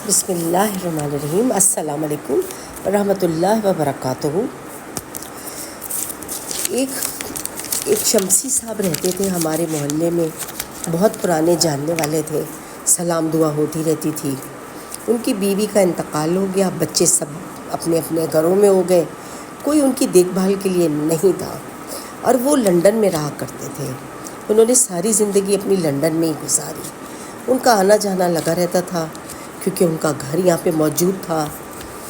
بسم اللہ الرحمن الرحیم۔ السلام علیکم ورحمۃ اللہ وبرکاتہ۔ ایک شمسی صاحب رہتے تھے ہمارے محلے میں، بہت پرانے جاننے والے تھے، سلام دعا ہوتی رہتی تھی۔ ان کی بیوی کا انتقال ہو گیا، بچے سب اپنے اپنے گھروں میں ہو گئے، کوئی ان کی دیکھ بھال کے لیے نہیں تھا، اور وہ لندن میں رہا کرتے تھے۔ انہوں نے ساری زندگی اپنی لندن میں ہی گزاری۔ ان کا آنا جانا لگا رہتا تھا کیونکہ ان کا گھر یہاں پہ موجود تھا۔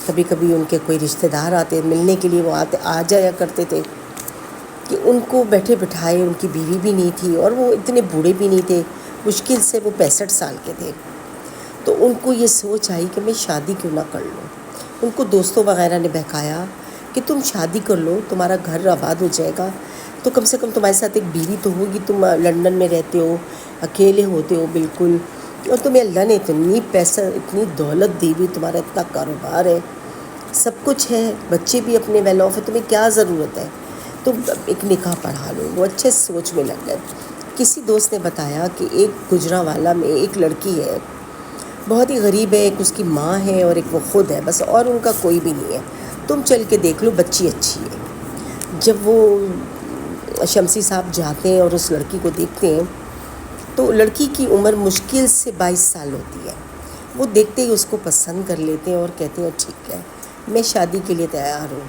کبھی کبھی ان کے کوئی رشتہ دار آتے ملنے کے لیے، وہ آ جایا کرتے تھے کہ ان کو بیٹھے بٹھائے۔ ان کی بیوی بھی نہیں تھی اور وہ اتنے بوڑھے بھی نہیں تھے، مشکل سے وہ 65 سال کے تھے۔ تو ان کو یہ سوچ آئی کہ میں شادی کیوں نہ کر لوں۔ ان کو دوستوں وغیرہ نے بہکایا کہ تم شادی کر لو، تمہارا گھر آباد ہو جائے گا، تو کم سے کم تمہارے ساتھ ایک بیوی تو ہوگی، تم لندن میں رہتے ہو، اکیلے ہوتے ہو بالکل، اور تمہیں اللہ نے اتنی پیسہ اتنی دولت دی ہوئی، تمہارا اتنا کاروبار ہے، سب کچھ ہے، بچے بھی اپنے ویل آف ہے، تمہیں کیا ضرورت ہے، تم ایک نکاح پڑھا لو۔ وہ اچھے سوچ میں لگ گئے۔ کسی دوست نے بتایا کہ ایک گجرانوالہ میں ایک لڑکی ہے، بہت ہی غریب ہے، ایک اس کی ماں ہے اور ایک وہ خود ہے بس، اور ان کا کوئی بھی نہیں ہے، تم چل کے دیکھ لو، بچی اچھی ہے۔ جب وہ شمسی صاحب جاتے ہیں اور اس لڑکی کو دیکھتے ہیں تو لڑکی کی عمر مشکل سے 22 سال ہوتی ہے۔ وہ دیکھتے ہی اس کو پسند کر لیتے ہیں اور کہتے ہیں ٹھیک ہے، میں شادی کے لیے تیار ہوں۔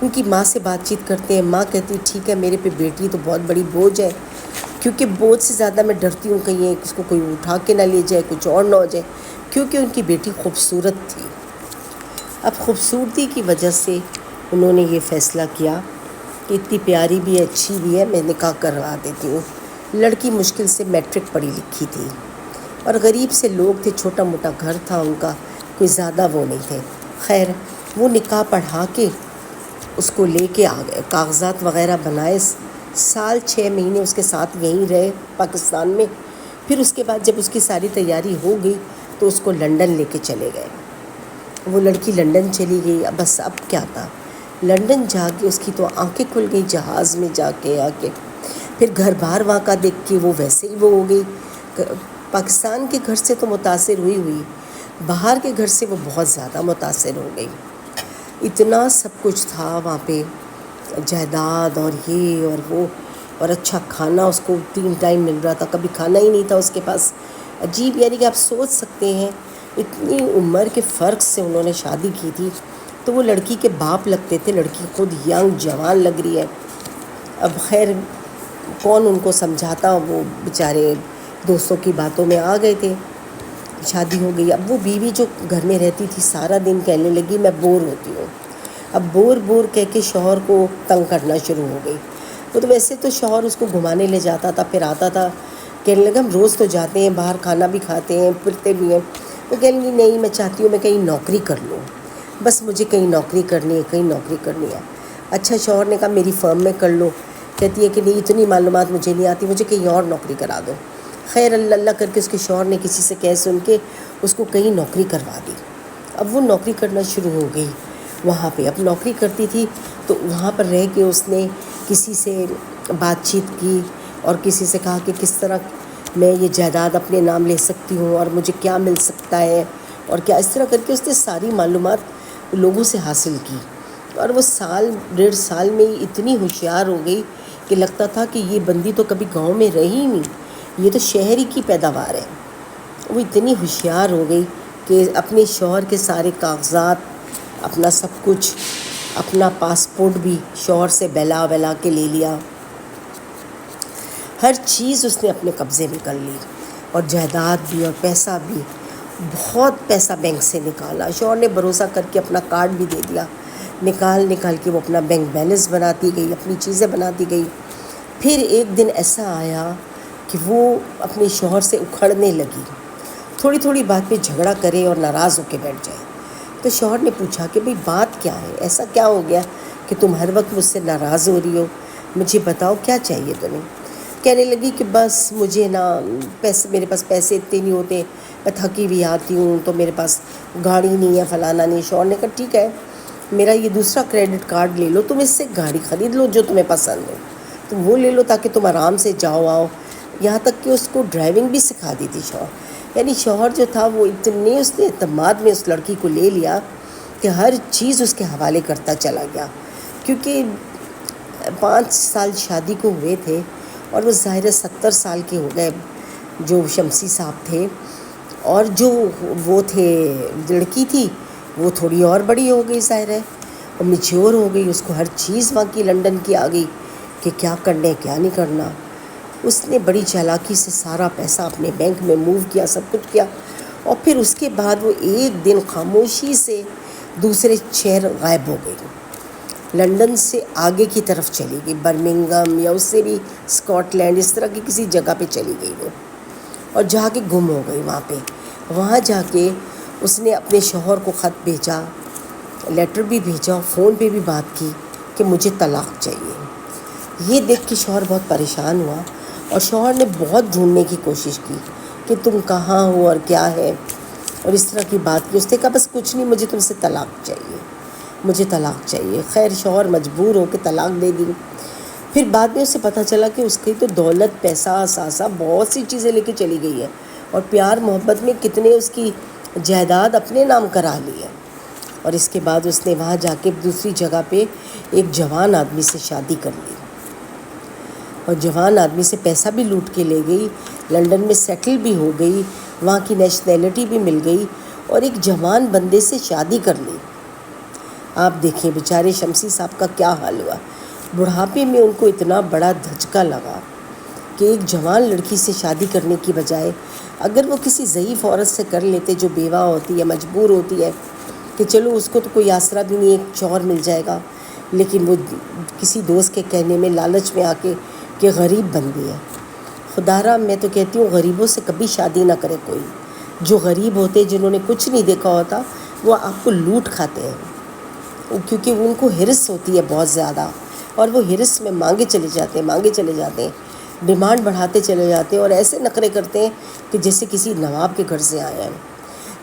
ان کی ماں سے بات چیت کرتے ہیں، ماں کہتی ہے ٹھیک ہے، میرے پہ بیٹی تو بہت بڑی بوجھ ہے، کیونکہ بوجھ سے زیادہ میں ڈرتی ہوں کہیں اس کو کوئی اٹھا کے نہ لے جائے، کچھ اور نہ ہو جائے، کیونکہ ان کی بیٹی خوبصورت تھی۔ اب خوبصورتی کی وجہ سے انہوں نے یہ فیصلہ کیا کہ اتنی پیاری بھی ہے، اچھی بھی ہے، میں نکاح کروا دیتی ہوں۔ لڑکی مشکل سے میٹرک پڑھی لکھی تھی اور غریب سے لوگ تھے، چھوٹا موٹا گھر تھا ان کا، کوئی زیادہ وہ نہیں تھے۔ خیر، وہ نکاح پڑھا کے اس کو لے کے آ گئے، کاغذات وغیرہ بنائے، سال 6 مہینے اس کے ساتھ یہیں رہے پاکستان میں۔ پھر اس کے بعد جب اس کی ساری تیاری ہو گئی تو اس کو لندن لے کے چلے گئے۔ وہ لڑکی لندن چلی گئی۔ بس اب کیا تھا، لندن جا کے اس کی تو آنکھیں کھل گئی، جہاز میں جا کے آ کے پھر گھر بار وہاں کا دیکھ کے وہ ویسے ہی وہ ہو گئی۔ پاکستان کے گھر سے تو متاثر ہوئی، باہر کے گھر سے وہ بہت زیادہ متاثر ہو گئی۔ اتنا سب کچھ تھا وہاں پہ، جائیداد اور یہ اور وہ، اور اچھا کھانا اس کو 3 ٹائم مل رہا تھا، کبھی کھانا ہی نہیں تھا اس کے پاس۔ عجیب، یعنی کہ آپ سوچ سکتے ہیں اتنی عمر کے فرق سے انہوں نے شادی کی تھی۔ تو وہ لڑکی کے باپ لگتے تھے، لڑکی خود ینگ جوان لگ رہی ہے۔ اب خیر کون ان کو سمجھاتا، وہ بیچارے دوستوں کی باتوں میں آ گئے تھے، شادی ہو گئی۔ اب وہ بیوی جو گھر میں رہتی تھی سارا دن کہنے لگی میں بور ہوتی ہوں۔ اب بور کہہ کے شوہر کو تنگ کرنا شروع ہو گئی۔ وہ تو ویسے تو شوہر اس کو گھمانے لے جاتا تھا، پھر آتا تھا، کہنے لگا ہم روز تو جاتے ہیں باہر، کھانا بھی کھاتے ہیں، پھرتے بھی ہیں۔ وہ کہنے لگی نہیں، میں چاہتی ہوں میں کہیں نوکری کر لوں، بس مجھے کہیں نوکری کرنی ہے، کہیں نوکری کرنی ہے۔ اچھا، شوہر نے کہا میری فرم میں کر لو۔ کہتی ہے کہ نہیں، اتنی معلومات مجھے نہیں آتی، مجھے کہیں اور نوکری کرا دو۔ خیر اللہ کر کے اس کے شوہر نے کسی سے کہہ سن کے اس کو کہیں نوکری کروا دی۔ اب وہ نوکری کرنا شروع ہو گئی وہاں پہ۔ اب نوکری کرتی تھی تو وہاں پر رہ کے اس نے کسی سے بات چیت کی اور کسی سے کہا کہ کس طرح میں یہ جائیداد اپنے نام لے سکتی ہوں اور مجھے کیا مل سکتا ہے اور کیا، اس طرح کر کے اس نے ساری معلومات لوگوں سے حاصل کی۔ اور وہ 1.5 سال میں ہی اتنی ہوشیار ہو گئی کہ لگتا تھا کہ یہ بندی تو کبھی گاؤں میں رہی نہیں، یہ تو شہر ہی کی پیداوار ہے۔ وہ اتنی ہوشیار ہو گئی کہ اپنے شوہر کے سارے کاغذات، اپنا سب کچھ، اپنا پاسپورٹ بھی شوہر سے بہلا کے لے لیا، ہر چیز اس نے اپنے قبضے میں کر لی، اور جائیداد بھی اور پیسہ بھی، بہت پیسہ بینک سے نکالا۔ شوہر نے بھروسہ کر کے اپنا کارڈ بھی دے دیا، نکال کے وہ اپنا بینک بیلنس بناتی گئی، اپنی چیزیں بناتی گئی۔ پھر ایک دن ایسا آیا کہ وہ اپنے شوہر سے اکھڑنے لگی، تھوڑی بات پہ جھگڑا کرے اور ناراض ہو کے بیٹھ جائے۔ تو شوہر نے پوچھا کہ بھئی بات کیا ہے، ایسا کیا ہو گیا کہ تم ہر وقت مجھ سے ناراض ہو رہی ہو، مجھے بتاؤ کیا چاہیے تمہیں۔ کہنے لگی کہ بس مجھے پیسے، میرے پاس پیسے اتنے نہیں ہوتے، میں تھکی بھی آتی ہوں، تو میرے پاس گاڑی نہیں ہے، فلانا نہیں۔ شوہر نے کہا ٹھیک ہے، میرا یہ دوسرا کریڈٹ کارڈ لے لو، تم اس سے گاڑی خرید لو جو تمہیں پسند ہو، تم وہ لے لو تاکہ تم آرام سے جاؤ آؤ۔ یہاں تک کہ اس کو ڈرائیونگ بھی سکھا دی تھی شوہر، یعنی شوہر جو تھا وہ اتنے اس نے اعتماد میں اس لڑکی کو لے لیا کہ ہر چیز اس کے حوالے کرتا چلا گیا، کیونکہ 5 سال شادی کو ہوئے تھے اور وہ ظاہر 70 سال کے ہو گئے جو شمسی صاحب تھے، اور جو وہ تھے لڑکی تھی وہ تھوڑی اور بڑی ہو گئی، ظاہر ہے اور میچیور ہو گئی، اس کو ہر چیز وہاں کی لنڈن کی آ گئی کہ کیا کرنا ہے کیا نہیں کرنا۔ اس نے بڑی چالاکی سے سارا پیسہ اپنے بینک میں موو کیا، سب کچھ کیا، اور پھر اس کے بعد وہ ایک دن خاموشی سے دوسرے شہر غائب ہو گئی، لنڈن سے آگے کی طرف چلی گئی، برمنگھم یا اس سے بھی اسکاٹ لینڈ اس طرح کی کسی جگہ پہ چلی گئی وہ، اور جا کے گم ہو گئی وہاں پہ۔ وہاں جا کے اس نے اپنے شوہر کو خط بھیجا، لیٹر بھی بھیجا، فون پہ بھی بات کی کہ مجھے طلاق چاہیے۔ یہ دیکھ کے شوہر بہت پریشان ہوا، اور شوہر نے بہت ڈھونڈنے کی کوشش کی کہ تم کہاں ہو اور کیا ہے، اور اس طرح کی بات کی۔ اس نے کہا بس کچھ نہیں، مجھے تم سے طلاق چاہیے، مجھے طلاق چاہیے۔ خیر شوہر مجبور ہو کے طلاق دے دی۔ پھر بعد میں اسے پتہ چلا کہ اس کی تو دولت، پیسہ، اثاثہ، بہت سی چیزیں لے کے چلی گئی ہے، اور پیار محبت میں کتنے اس کی جائیداد اپنے نام کرا لی ہے۔ اور اس کے بعد اس نے وہاں جا کے دوسری جگہ پہ ایک جوان آدمی سے شادی کر لی، اور جوان آدمی سے پیسہ بھی لوٹ کے لے گئی، لنڈن میں سیٹل بھی ہو گئی، وہاں کی نیشنلٹی بھی مل گئی، اور ایک جوان بندے سے شادی کر لی۔ آپ دیکھیں بیچارے شمسی صاحب کا کیا حال ہوا۔ بڑھاپے میں ان کو اتنا بڑا دھچکا لگا کہ ایک جوان لڑکی سے شادی کرنے کی بجائے اگر وہ کسی ضعیف عورت سے کر لیتے جو بیوہ ہوتی ہے، مجبور ہوتی ہے کہ چلو اس کو تو کوئی آسرا بھی نہیں، ایک شوہر مل جائے گا، لیکن وہ کسی دوست کے کہنے میں، لالچ میں آ کے کہ غریب بندی ہے۔ خدا را میں تو کہتی ہوں غریبوں سے کبھی شادی نہ کرے کوئی۔ جو غریب ہوتے جنہوں نے کچھ نہیں دیکھا ہوتا وہ آپ کو لوٹ کھاتے ہیں، کیونکہ ان کو ہرس ہوتی ہے بہت زیادہ، اور وہ ہرس میں مانگے چلے جاتے ہیں، ڈیمانڈ بڑھاتے چلے جاتے ہیں، اور ایسے نخرے کرتے ہیں کہ جیسے کسی نواب کے گھر سے آئے ہیں۔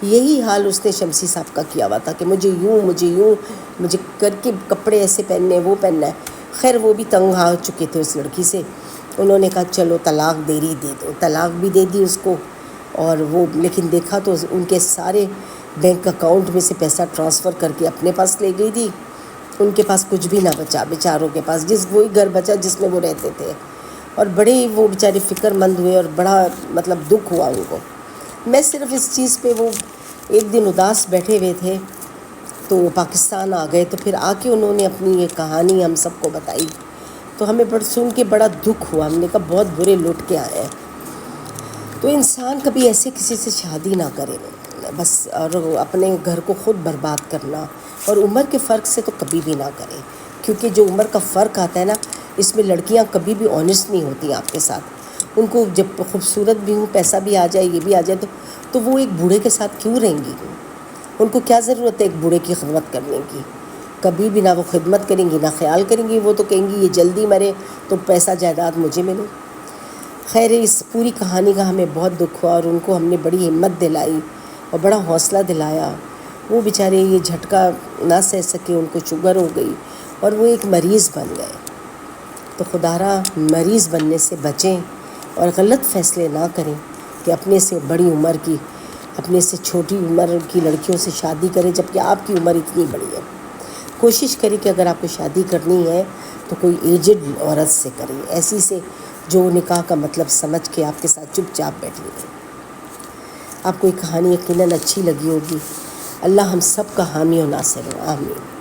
یہی حال اس نے شمسی صاحب کا کیا ہوا تھا کہ مجھے کر کے کپڑے ایسے پہننے، وہ پہننا ہے۔ خیر وہ بھی تنگ آ چکے تھے اس لڑکی سے، انہوں نے کہا چلو طلاق دے دو، طلاق بھی دے دی اس کو، اور وہ لیکن دیکھا تو ان کے سارے بینک اکاؤنٹ میں سے پیسہ ٹرانسفر کر کے اپنے پاس لے گئی تھی، ان کے پاس کچھ بھی نہ بچا، بیچاروں کے پاس وہی گھر بچا جس میں وہ رہتے تھے، اور بڑے وہ بیچارے فکر مند ہوئے، اور بڑا دکھ ہوا ان کو۔ میں صرف اس چیز پہ، وہ ایک دن اداس بیٹھے ہوئے تھے تو پاکستان آ گئے، تو پھر آ کے انہوں نے اپنی یہ کہانی ہم سب کو بتائی، تو ہمیں سن کے بڑا دکھ ہوا۔ ہم نے کہا بہت برے لٹ کے آئے ہیں۔ تو انسان کبھی ایسے کسی سے شادی نہ کرے بس، اور اپنے گھر کو خود برباد کرنا، اور عمر کے فرق سے تو کبھی بھی نہ کرے، کیونکہ جو عمر کا فرق آتا ہے نا، اس میں لڑکیاں کبھی بھی آنیسٹ نہیں ہوتی آپ کے ساتھ۔ ان کو جب خوبصورت بھی ہوں، پیسہ بھی آ جائے، یہ بھی آ جائے، تو وہ ایک بوڑھے کے ساتھ کیوں رہیں گی؟ ان کو کیا ضرورت ہے ایک بوڑھے کی خدمت کرنے کی؟ کبھی بھی نہ وہ خدمت کریں گی، نہ خیال کریں گی، وہ تو کہیں گی یہ جلدی مرے تو پیسہ جائیداد مجھے ملے۔ خیر اس پوری کہانی کا ہمیں بہت دکھ ہوا، اور ان کو ہم نے بڑی ہمت دلائی اور بڑا حوصلہ دلایا۔ وہ بیچارے یہ جھٹکا نہ سہ سکے، ان کو شوگر ہو گئی، اور وہ ایک مریض بن گئے۔ تو خدا را مریض بننے سے بچیں، اور غلط فیصلے نہ کریں کہ اپنے سے بڑی عمر کی، اپنے سے چھوٹی عمر کی لڑکیوں سے شادی کریں، جبکہ آپ کی عمر اتنی بڑی ہے۔ کوشش کریں کہ اگر آپ کو شادی کرنی ہے تو کوئی ایجڈ عورت سے کریں، ایسی سے جو نکاح کا مطلب سمجھ کے آپ کے ساتھ چپ چاپ بیٹھے گی۔ آپ کو یہ کہانی یقیناً اچھی لگی ہوگی۔ اللہ ہم سب کا حامی و ناصر ہو، آمین۔